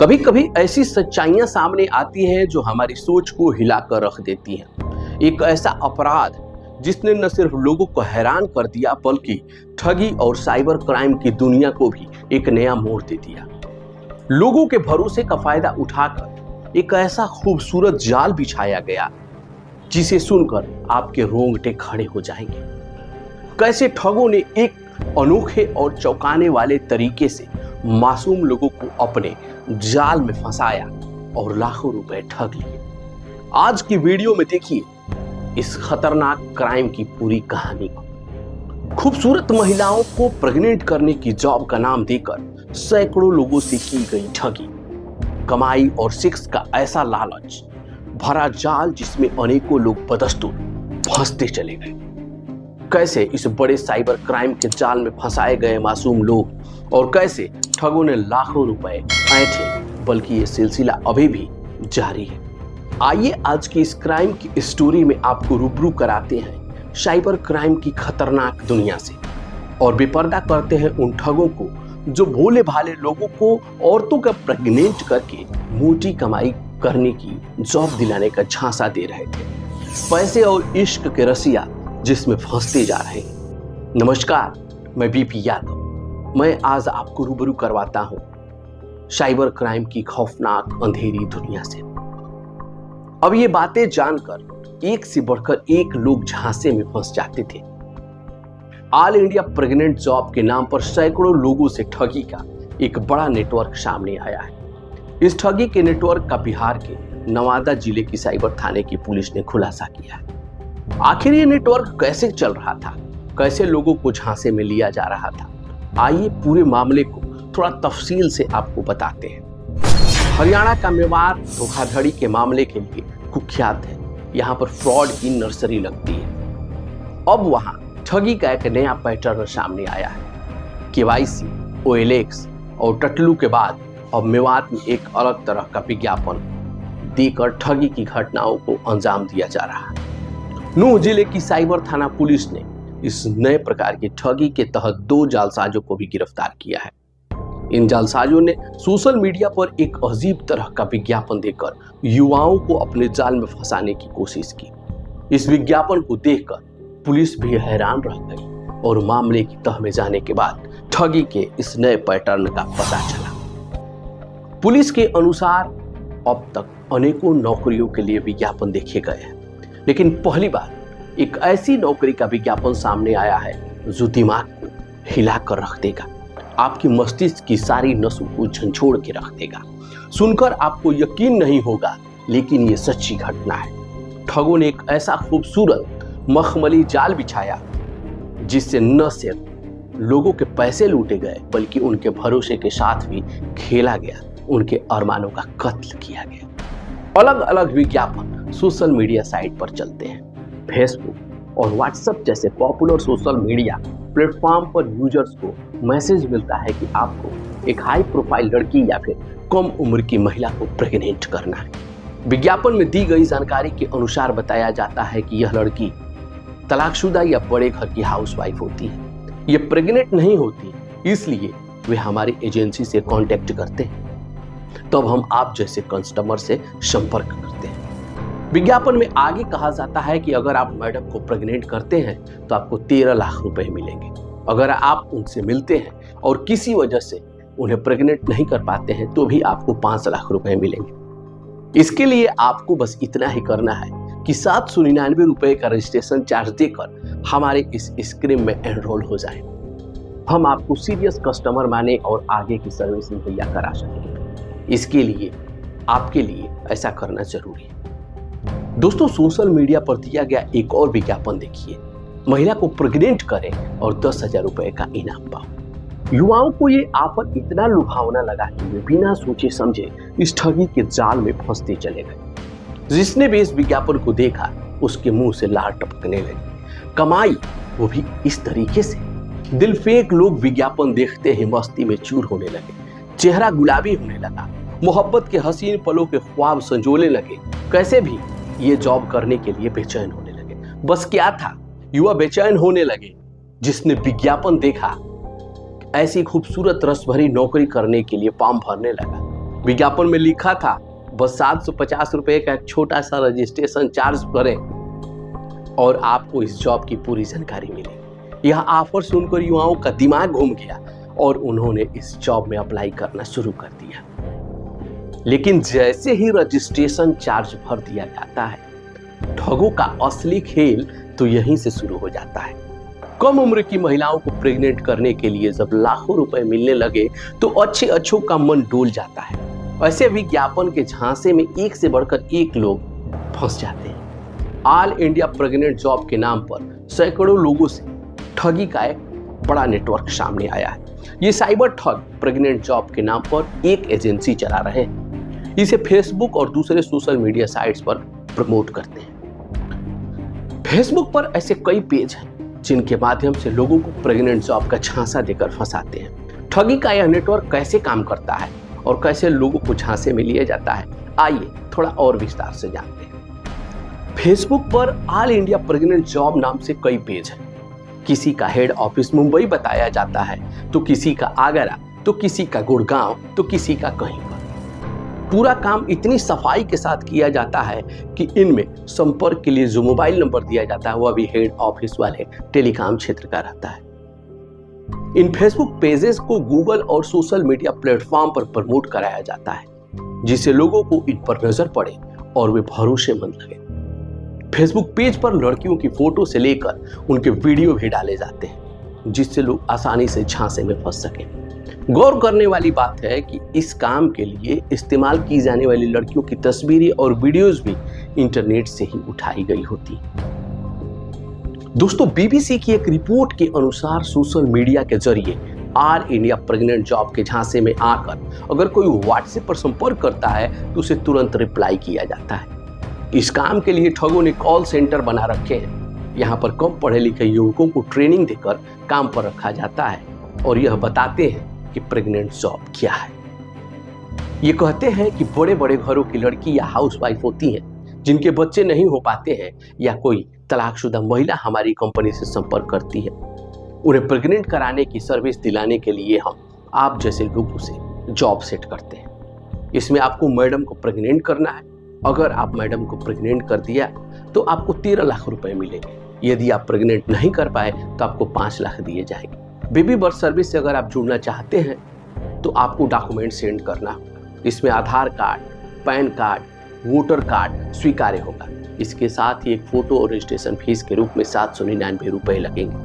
कभी कभी ऐसी सच्चाइयां सामने आती हैं जो हमारी सोच को हिलाकर रख देती हैं। एक ऐसा अपराध जिसने न सिर्फ लोगों को हैरान कर दिया बल्कि ठगी और साइबर क्राइम की दुनिया को भी एक नया मोड़ दे दिया। लोगों के भरोसे का फायदा उठाकर एक ऐसा खूबसूरत जाल बिछाया गया जिसे सुनकर आपके रोंगटे खड़े हो जाएंगे। कैसे ठगों ने एक अनोखे और चौंकाने वाले तरीके से मासूम लोगों को अपने जाल में फंसाया और लाखों रुपए ठग लिए। आज की वीडियो में देखिए इस खतरनाक क्राइम की पूरी कहानी को। खूबसूरत महिलाओं को प्रेग्नेंट करने की जॉब का नाम देकर सैकड़ों लोगों से की गई ठगी, कमाई और सेक्स का ऐसा लालच भरा जाल जिसमें अनेकों लोग बदस्तूर फंसते चले गए। कैसे इस बड़े साइबर क्राइम के जाल में फंसाए गए मासूम लोग और कैसे ठगों ने लाखों रुपए ऐंठे, बल्कि ये सिलसिला अभी भी जारी है। आइए आज की इस क्राइम की स्टोरी में आपको रूबरू कराते हैं साइबर क्राइम की खतरनाक दुनिया से और बेपर्दा करते हैं उन ठगों को जो भोले भाले लोगों को औरतों का प्रेग्नेंट करके मोटी कमाई करने की जॉब दिलाने का झांसा दे रहे थे। पैसे और इश्क के रसिया जिसमें फंसते जा रहे हैं। नमस्कार, मैं बीपी यादव। मैं आज आपको रूबरू करवाता हूं साइबर क्राइम की खौफनाक अंधेरी दुनिया से। अब ये बातें जानकर एक से बढ़कर एक लोग झांसे में फंस जाते थे। ऑल इंडिया प्रेग्नेंट जॉब के नाम पर सैकड़ों लोगों से ठगी का एक बड़ा नेटवर्क सामने आया है। इस ठगी के नेटवर्क का बिहार के नवादा जिले की साइबर थाने की पुलिस ने खुलासा किया है। आखिर ये नेटवर्क कैसे चल रहा था, कैसे लोगों को झांसे में लिया जा रहा था, आइए पूरे मामले को थोड़ा तफसील से आपको बताते हैं। हरियाणा का मेवाड़ धोखाधड़ी के मामले के लिए कुख्यात है। यहाँ पर फ्रॉड की नर्सरी लगती है। अब वहाँ ठगी का एक नया पैटर्न सामने आया है। केवाईसी, OLX और टटलू के बाद अब मेवाड़ में एक अलग तरह का विज्ञापन देकर ठगी की घटनाओं को अंजाम दिया जा रहा है। नूंह जिले की साइबर थाना पुलिस ने इस नए प्रकार की ठगी के तहत 2 जालसाजों को भी गिरफ्तार किया है। इन जालसाजों ने सोशल मीडिया पर एक अजीब तरह का विज्ञापन देकर युवाओं को अपने जाल में फंसाने की कोशिश की। इस विज्ञापन को देखकर पुलिस भी हैरान रह गई और मामले की तह में जाने के बाद ठगी के इस नए पैटर्न का पता चला। पुलिस के अनुसार अब तक अनेकों नौकरियों के लिए विज्ञापन देखे गए हैं, लेकिन पहली बार एक ऐसी नौकरी का विज्ञापन सामने आया है जो दिमाग को हिलाकर रख देगा, आपकी मस्तिष्क की सारी नसों को झंझोड़ के रख देगा। सुनकर आपको यकीन नहीं होगा, लेकिन ये सच्ची घटना है। ठगों ने एक ऐसा खूबसूरत मखमली जाल बिछाया जिससे न सिर्फ लोगों के पैसे लूटे गए बल्कि उनके भरोसे के साथ भी खेला गया, उनके अरमानों का कत्ल किया गया। अलग अलग विज्ञापन सोशल मीडिया साइट पर चलते हैं। फेसबुक और व्हाट्सएप जैसे पॉपुलर सोशल मीडिया प्लेटफॉर्म पर यूजर्स को मैसेज मिलता है कि आपको एक हाई प्रोफाइल लड़की या फिर कम उम्र की महिला को प्रेग्नेंट करना है। विज्ञापन में दी गई जानकारी के अनुसार बताया जाता है कि यह लड़की तलाकशुदा या बड़े घर की हाउसवाइफ होती है। ये प्रेग्नेंट नहीं होती, इसलिए वे हमारी एजेंसी से कांटेक्ट करते हैं, तब हम आप जैसे कस्टमर से संपर्क करते हैं। विज्ञापन में आगे कहा जाता है कि अगर आप मैडम को प्रेग्नेंट करते हैं तो आपको 13 लाख रुपए मिलेंगे। अगर आप उनसे मिलते हैं और किसी वजह से उन्हें प्रेग्नेंट नहीं कर पाते हैं तो भी आपको 5 लाख रुपए मिलेंगे। इसके लिए आपको बस इतना ही करना है कि 799 रुपए का रजिस्ट्रेशन चार्ज देकर हमारे इस स्कीम में एनरोल हो जाए। हम आपको सीरियस कस्टमर माने और आगे की सर्विस मुहैया करा सकेंगे। इसके लिए आपके लिए ऐसा करना जरूरी है। दोस्तों, सोशल मीडिया पर दिया गया एक और विज्ञापन देखिए। महिला को प्रेग्नेंट करें और 10,000 रुपए का इनाम पाओ। युवाओं को ये ऑफर इतना लुभावना लगा कि वे बिना सोचे समझे इस ठगी के जाल में फंसते चले गए। जिसने भी इस विज्ञापन को देखा उसके मुंह से लार टपकने लगी। कमाई वो भी इस तरीके से। दिल फेंक लोग विज्ञापन देखते ही मस्ती में चूर होने लगे, चेहरा गुलाबी होने लगा, मोहब्बत के हसीन पलों के ख्वाब संजोने लगे। कैसे भी ये जॉब करने के लिए बेचैन होने लगे। बस क्या था, युवा बेचैन होने लगे। जिसने विज्ञापन देखा ऐसी खूबसूरत रस भरी नौकरी करने के लिए फॉर्म भरने लगा। विज्ञापन में लिखा था बस 750 रुपए का एक छोटा सा रजिस्ट्रेशन चार्ज करें और आपको इस जॉब की पूरी जानकारी मिलेगी। यह ऑफर सुनकर युवाओं का दिमाग घूम गया और उन्होंने इस जॉब में अप्लाई करना शुरू कर दिया। लेकिन जैसे ही रजिस्ट्रेशन चार्ज भर दिया जाता है, ठगों का असली खेल तो यहीं से शुरू हो जाता है। कम उम्र की महिलाओं को प्रेग्नेंट करने के लिए जब लाखों रुपए मिलने लगे तो अच्छों का मन डोल जाता है। ऐसे विज्ञापन के झांसे में एक से बढ़कर एक लोग फंस जाते हैं। ऑल इंडिया प्रेग्नेंट जॉब के नाम पर सैकड़ों लोगों से ठगी का एक बड़ा नेटवर्क सामने आया है। ये साइबर ठग प्रेग्नेंट जॉब के नाम पर एक एजेंसी चला रहे हैं। इसे फेसबुक और दूसरे सोशल मीडिया साइट्स पर प्रमोट करते हैं। फेसबुक पर ऐसे कई पेज हैं जिनके माध्यम से लोगों को प्रेग्नेंट जॉब का झांसा देकर फंसाते हैं। ठगी का यह नेटवर्क कैसे काम करता है और कैसे लोगों को झांसे में लिया जाता है, आइए थोड़ा और विस्तार से जानते हैं। फेसबुक पर ऑल इंडिया प्रेग्नेंट जॉब नाम से कई पेज हैं। किसी का हेड ऑफिस मुंबई बताया जाता है, तो किसी का आगरा, तो किसी का गुड़गांव, तो किसी का कहीं पर। पूरा काम इतनी सफाई के साथ किया जाता है कि इनमें संपर्क के लिए जो मोबाइल नंबर दिया जाता है वह भी हेड ऑफिस वाले टेलीकॉम क्षेत्र का रहता है। इन फेसबुक पेजेस को गूगल और सोशल मीडिया प्लेटफॉर्म पर प्रमोट कराया जाता है, जिससे लोगों को इन पर नजर पड़े और वे भरोसेमंद लगे। फेसबुक पेज पर लड़कियों की फोटो से लेकर उनके वीडियो भी डाले जाते हैं, जिससे लोग आसानी से झांसे में फंस सकें। गौर करने वाली बात है कि इस काम के लिए इस्तेमाल की जाने वाली लड़कियों की तस्वीरें और वीडियोस भी इंटरनेट से ही उठाई गई होती। दोस्तों, बीबीसी की एक रिपोर्ट के अनुसार सोशल मीडिया के जरिए ऑल इंडिया प्रेग्नेंट जॉब के झांसे में आकर अगर कोई व्हाट्सएप पर संपर्क करता है तो उसे तुरंत रिप्लाई किया जाता है। इस काम के लिए ठगों ने कॉल सेंटर बना रखे हैं। यहाँ पर कम पढ़े लिखे युवकों को ट्रेनिंग देकर काम पर रखा जाता है और यह बताते हैं कि प्रेग्नेंट जॉब क्या है। ये कहते हैं कि बड़े बड़े घरों की लड़की या हाउसवाइफ होती हैं जिनके बच्चे नहीं हो पाते हैं, या कोई तलाकशुदा महिला हमारी कंपनी से संपर्क करती है। उन्हें प्रेग्नेंट कराने की सर्विस दिलाने के लिए हम आप जैसे लोगों से जॉब सेट करते हैं। इसमें आपको मैडम को प्रेग्नेंट करना है। अगर आप मैडम को प्रेग्नेंट कर दिया तो आपको 13 लाख रुपए मिलेंगे। यदि आप प्रेग्नेंट नहीं कर पाए तो आपको 5 लाख दिए जाएंगे। बेबी बर्थ सर्विस से अगर आप जुड़ना चाहते हैं तो आपको डॉक्यूमेंट सेंड करना होगा। इसमें Aadhaar card, PAN card, voter card स्वीकार्य होगा। इसके साथ ही एक फोटो और रजिस्ट्रेशन फीस के रूप में 799 रुपए लगेंगे।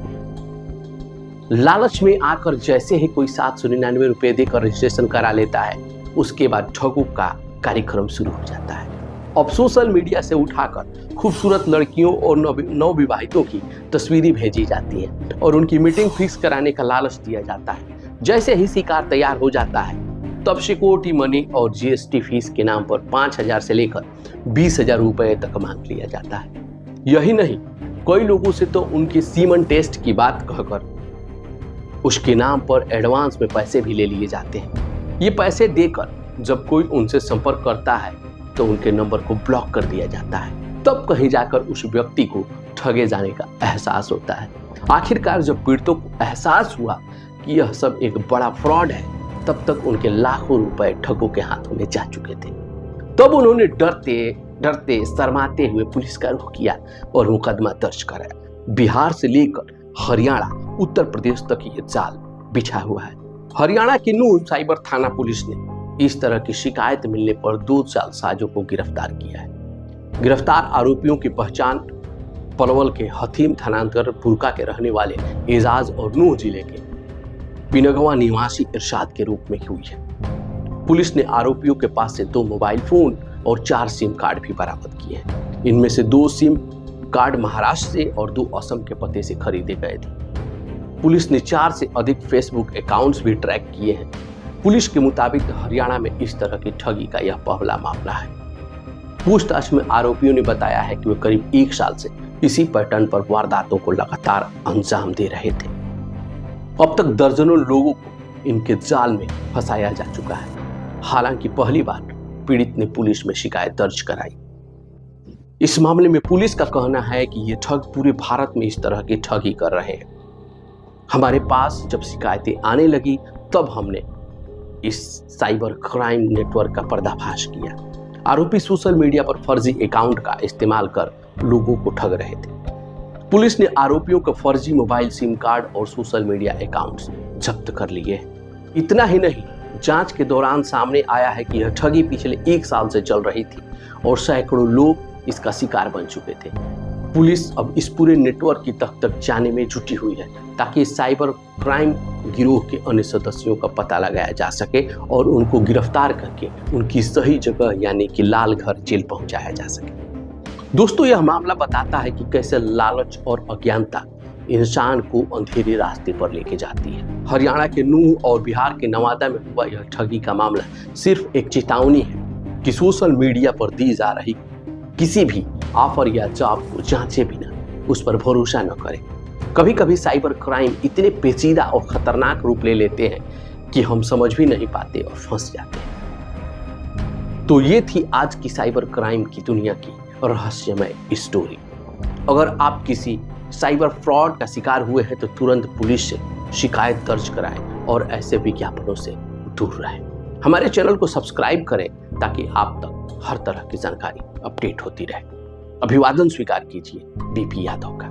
लालच में आकर जैसे ही कोई 799 रुपए देकर रजिस्ट्रेशन करा लेता है, उसके बाद ठगों का कार्यक्रम शुरू हो जाता है। अब सोशल मीडिया से उठाकर खूबसूरत लड़कियों और नवविवाहितों की तस्वीरें भेजी जाती हैं और उनकी मीटिंग फिक्स कराने का लालच दिया जाता है। जैसे ही शिकार तैयार हो जाता है तब सिक्योरिटी मनी और जीएसटी फीस के नाम पर 5,000 से लेकर 20,000 रुपए तक मांग लिया जाता है। यही नहीं, कई लोगों से तो उनके सीमन टेस्ट की बात कहकर उसके नाम पर एडवांस में पैसे भी ले लिए जाते हैं। ये पैसे देकर जब कोई उनसे संपर्क करता है तो उनके नंबर को ब्लॉक कर दिया जाता है। तब कहीं जाकर उस व्यक्ति को ठगे जाने का एहसास होता है। आखिरकार जब पीड़ितों को एहसास हुआ कि यह सब एक बड़ा फ्रॉड है, तब तक उनके लाखों रुपए ठगों के हाथों में जा चुके थे। तब उन्होंने डरते डरते शर्माते हुए पुलिस का रुख किया और मुकदमा दर्ज कराया। बिहार से लेकर हरियाणा, उत्तर प्रदेश तक ये जाल बिछा हुआ है। हरियाणा की नूह साइबर थाना पुलिस ने इस तरह की शिकायत मिलने पर 2 जालसाजों को गिरफ्तार किया है। गिरफ्तार आरोपियों की पहचान पलवल के हथीम थानांतर्गत पुरका के रहने वाले एजाज और नूह जिले के पिनगवा निवासी इरशाद के रूप में हुई है। पुलिस ने आरोपियों के पास से 2 मोबाइल फोन और 4 सिम कार्ड भी बरामद किए हैं। इनमें से 2 सिम कार्ड महाराष्ट्र से और 2 असम के पते से खरीदे गए थे। पुलिस ने 4 से अधिक फेसबुक अकाउंट्स भी ट्रैक किए हैं। पुलिस के मुताबिक हरियाणा में इस तरह की ठगी का यह पहला मामला है। पूछताछ में आरोपियों ने बताया है कि वे करीब 1 साल से इसी पैटर्न पर वारदातों को लगातार अंजाम दे रहे थे। अब तक दर्जनों लोगों को इनके जाल में फंसाया जा चुका है। हालांकि पहली बार पीड़ित ने पुलिस में शिकायत दर्ज कराई। इस मामले में पुलिस का कहना है कि ये ठग पूरे भारत में इस तरह की ठगी कर रहे हैं। हमारे पास जब शिकायतें आने लगी तब हमने इस साइबर क्राइम नेटवर्क का पर्दाफाश किया। आरोपी सोशल मीडिया पर फर्जी अकाउंट का इस्तेमाल कर लोगों को ठग रहे थे। पुलिस ने आरोपियों के फर्जी मोबाइल सिम कार्ड और सोशल मीडिया अकाउंट्स जब्त कर लिए। इतना ही नहीं, जांच के दौरान सामने आया है कि यह ठगी पिछले 1 साल से चल रही थी और सैकड़ों लोग इसका शिकार बन चुके थे। पुलिस अब इस पूरे नेटवर्क की तह तक जाने में जुटी हुई है ताकि साइबर क्राइम गिरोह के अन्य सदस्यों का पता लगाया जा सके और उनको गिरफ्तार करके उनकी सही जगह यानी कि लाल घर जेल पहुंचाया जा सके। दोस्तों, यह मामला बताता है कि कैसे लालच और अज्ञानता इंसान को अंधेरे रास्ते पर लेके जाती है। हरियाणा के नूह और बिहार के नवादा में हुआ यह ठगी का मामला सिर्फ एक चेतावनी है कि सोशल मीडिया पर दी जा रही किसी भी ऑफर या जॉब को जांचे बिना उस पर भरोसा न करें। कभी कभी साइबर क्राइम इतने पेचीदा और खतरनाक रूप ले लेते हैं कि हम समझ भी नहीं पाते और फंस जाते हैं। तो ये थी आज की साइबर क्राइम की दुनिया की रहस्यमय स्टोरी। अगर आप किसी साइबर फ्रॉड का शिकार हुए हैं तो तुरंत पुलिस से शिकायत दर्ज कराएं और ऐसे विज्ञापनों से दूर रहें। हमारे चैनल को सब्सक्राइब करें ताकि आप तक हर तरह की जानकारी अपडेट होती रहे। अभिवादन स्वीकार कीजिए बीपी यादव का।